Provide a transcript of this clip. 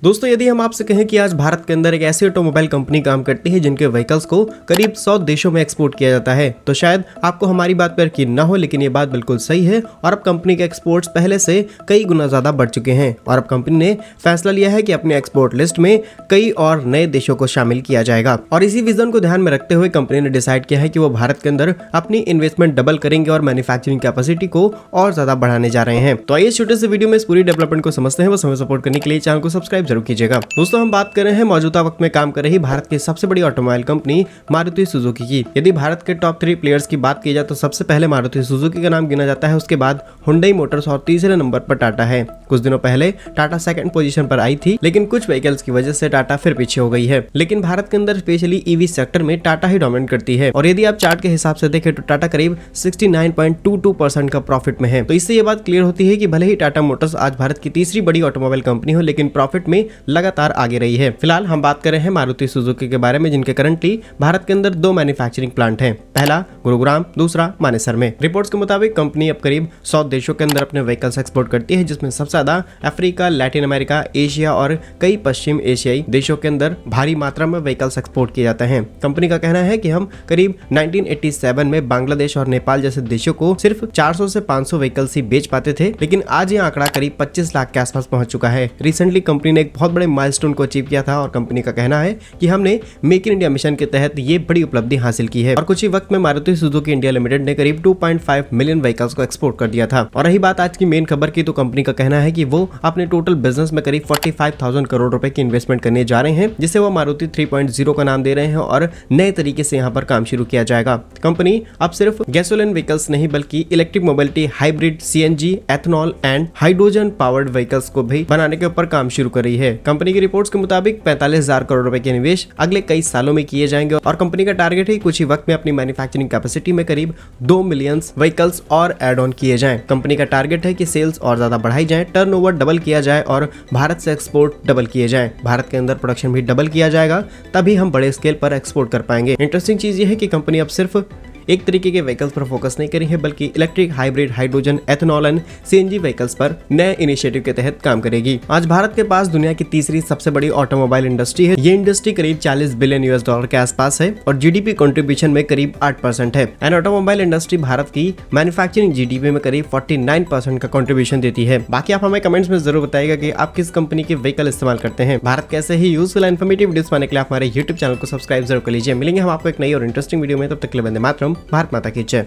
दोस्तों यदि हम आपसे कहें कि आज भारत के अंदर एक ऐसी ऑटोमोबाइल कंपनी काम करती है जिनके व्हीकल्स को करीब 100 देशों में एक्सपोर्ट किया जाता है तो शायद आपको हमारी बात पर यकीन ना हो, लेकिन ये बात बिल्कुल सही है और अब कंपनी के एक्सपोर्ट्स पहले से कई गुना ज्यादा बढ़ चुके हैं और अब कंपनी ने फैसला लिया है कि अपने एक्सपोर्ट लिस्ट में कई और नए देशों को शामिल किया जाएगा। और इसी विजन को ध्यान में रखते हुए कंपनी ने डिसाइड किया है कि वो भारत के अंदर अपनी इन्वेस्टमेंट डबल करेंगे और मैन्युफैक्चरिंग कैपेसिटी को और ज्यादा बढ़ाने जा रहे हैं। तो आइए छोटे से वीडियो में इस पूरी डेवलपमेंट को समझते हैं। वो समय सपोर्ट करने के लिए चैनल को सब्सक्राइब जरूर कीजिएगा। दोस्तों हम बात कर रहे हैं मौजूदा वक्त में काम कर रही भारत की सबसे बड़ी ऑटोमोबाइल कंपनी मारुति सुजुकी की। यदि भारत के टॉप 3 प्लेयर्स की बात की जाए तो सबसे पहले मारुति सुजुकी का नाम गिना जाता है, उसके बाद हुंडई मोटर्स और तीसरे नंबर पर टाटा है। कुछ दिनों पहले टाटा सेकंड पोजीशन पर आई थी, लेकिन कुछ व्हीकल्स की वजह से टाटा फिर पीछे हो गई है। लेकिन भारत के अंदर स्पेशली ईवी सेक्टर में टाटा ही डोमिनेट करती है और यदि आप चार्ट के हिसाब से देखें तो टाटा करीब 69.22% का प्रॉफिट में है। तो इससे ये बात क्लियर होती है कि भले ही टाटा मोटर्स आज भारत की तीसरी बड़ी ऑटोमोबाइल कंपनी हो, लेकिन प्रॉफिट में लगातार आगे रही है। फिलहाल हम बात कर रहे हैं मारुति सुजुकी के बारे में, जिनके करंटली भारत के अंदर 2 मैन्युफैक्चरिंग प्लांट हैं, पहला गुरुग्राम, दूसरा मानेसर में। रिपोर्ट्स के मुताबिक कंपनी अब करीब 100 देशों के अंदर अपने व्हीकल्स एक्सपोर्ट करती है, जिसमें सबसे ज्यादा अफ्रीका, लैटिन अमेरिका, एशिया और कई पश्चिम एशियाई देशों के अंदर भारी मात्रा में व्हीकल्स एक्सपोर्ट किए जाते हैं। कंपनी का कहना है कि हम करीब 1987 में बांग्लादेश और नेपाल जैसे देशों को सिर्फ 400 से 500 व्हीकल्स ही बेच पाते थे, लेकिन आज ये आंकड़ा करीब 25 लाख के आसपास पहुंच चुका है। रिसेंटली कंपनी ने एक बहुत बड़े माइलस्टोन को अचीव किया था और कंपनी का कहना है कि हमने मेक इन इंडिया मिशन के तहत ये बड़ी उपलब्धि हासिल की है और कुछ ही वक्त में मारुति सुजुकी इंडिया लिमिटेड ने करीब 2.5 मिलियन व्हीकल्स को एक्सपोर्ट कर दिया था। और रही बात आज की मेन खबर की, तो कंपनी का कहना है कि वो अपने टोटल बिजनेस में करीब 45,000 करोड़ रुपए की इन्वेस्टमेंट करने जा रहे हैं, जिसे वो मारुति 3.0 का नाम दे रहे हैं और नए तरीके से यहाँ पर काम शुरू किया जाएगा। कंपनी अब सिर्फ गैसोलीन व्हीकल्स नहीं बल्कि electric mobility, hybrid, CNG, ethanol and hydrogen powered vehicles को भी बनाने के ऊपर काम शुरू कर रही है। कंपनी की रिपोर्ट्स के मुताबिक 45,000 करोड़ रुपए के निवेश अगले कई सालों में किए जाएंगे और कंपनी का टारगेट है कुछ ही वक्त में अपनी मैन्युफैक्चरिंग कैपेसिटी में करीब 2 मिलियन व्हीकल्स और ऐड ऑन किए जाएं। कंपनी का टारगेट है कि सेल्स और ज्यादा बढ़ाई जाए, टर्नओवर डबल किया जाए और भारत से एक्सपोर्ट डबल किए जाएं। भारत के अंदर प्रोडक्शन भी डबल किया जाएगा, तभी हम बड़े स्केल पर एक्सपोर्ट कर पाएंगे। इंटरेस्टिंग चीज ये है कि कंपनी अब सिर्फ एक तरीके के व्हीकल्स पर फोकस नहीं करी है, बल्कि electric, hybrid, hydrogen, ethanol and CNG vehicles पर नए इनिशिएटिव के तहत काम करेगी। आज भारत के पास दुनिया की तीसरी सबसे बड़ी ऑटोमोबाइल इंडस्ट्री है। ये इंडस्ट्री करीब $40 बिलियन के आसपास है और जीडीपी कंट्रीब्यूशन में करीब 8% है। एंड ऑटोमोबाइल इंडस्ट्री भारत की मैन्युफैक्चरिंग जीडीपी में करीब 49% का कंट्रीब्यूशन देती है। बाकी आप हमें कमेंट्स में जरूर बताइएगा कि आप किस कंपनी के व्हीकल इस्तेमाल करते हैं। भारत कैसे ही यूजफुल एंड इन्फॉर्मेटिव वीडियोस पाने के लिए आप हमारे यूट्यूब चैनल को सब्सक्राइब जरूर कर लीजिए। मिलेंगे हम आपको एक नई और इंटरेस्टिंग वीडियो में, तब तक के लिए वंदे मातरम। भारत माता की जय।